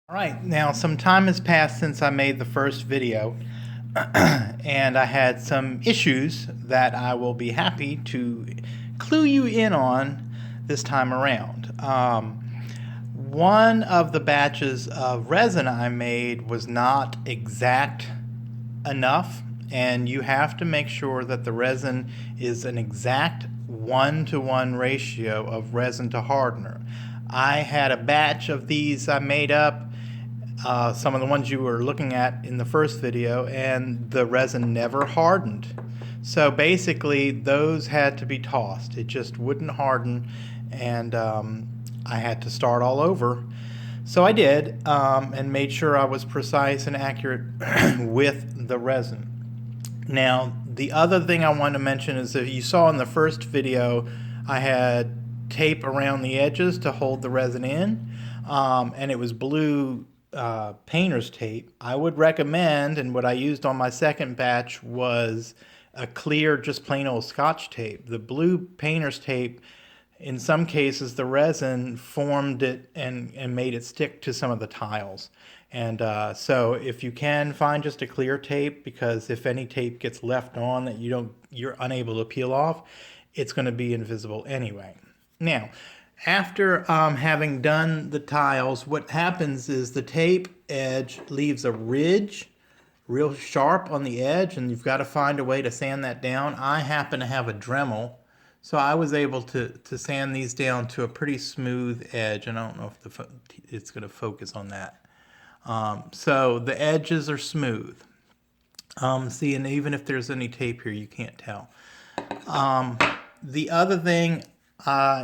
Alright, now some time has passed since I made the first video and I had some issues that I will be happy to clue you in on this time around. One of the batches of resin I made was not exact enough, and you have to make sure that the resin is an exact 1-to-1 ratio of resin to hardener. I had a batch of these I made up, some of the ones you were looking at in the first video, and the resin never hardened. So basically those had to be tossed. It just wouldn't harden, and I had to start all over. So I did, and made sure I was precise and accurate with the resin. Now, the other thing I want to mention is that you saw in the first video I had tape around the edges to hold the resin in, and it was blue painter's tape. I would recommend, and what I used on my second batch was a clear, just plain old Scotch tape. The blue painter's tape, in some cases the resin formed it and made it stick to some of the tiles. And so if you can, find just a clear tape, because if any tape gets left on that you're unable to peel off, it's going to be invisible anyway. Now, after having done the tiles, what happens is the tape edge leaves a ridge real sharp on the edge, and you've got to find a way to sand that down. I happen to have a Dremel, so I was able to sand these down to a pretty smooth edge, and I don't know if it's going to focus on that. So the edges are smooth. See, and even if there's any tape here, you can't tell. The other thing,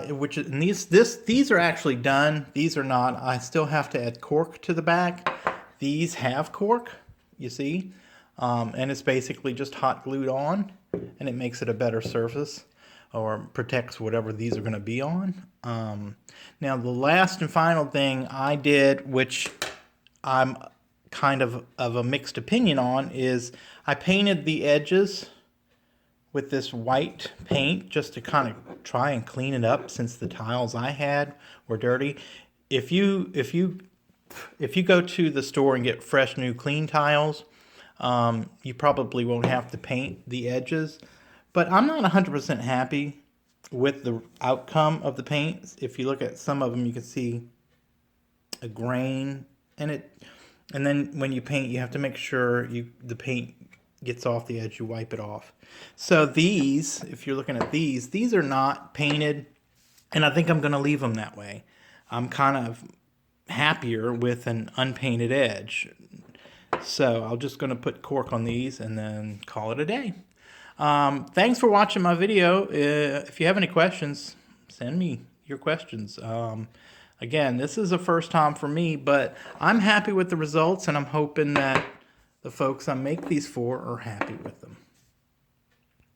which is, and these are actually done. These are not. I still have to add cork to the back. These have cork, you see, and it's basically just hot glued on, and it makes it a better surface, or protects whatever these are going to be on. Now, the last and final thing I did, which I'm kind of a mixed opinion on, is I painted the edges with this white paint just to kind of try and clean it up, since the tiles I had were dirty. If you go to the store and get fresh new clean tiles, you probably won't have to paint the edges. But I'm not 100% happy with the outcome of the paint. If you look at some of them, you can see a grain, and then when you paint, you have to make sure the paint gets off the edge, you wipe it off. So these, if you're looking at these are not painted, and I think I'm going to leave them that way. I'm kind of happier with an unpainted edge. So I'm just going to put cork on these and then call it a day. Thanks for watching my video. If you have any questions, send me your questions. Again, this is a first time for me, but I'm happy with the results, and I'm hoping that the folks I make these for are happy with them.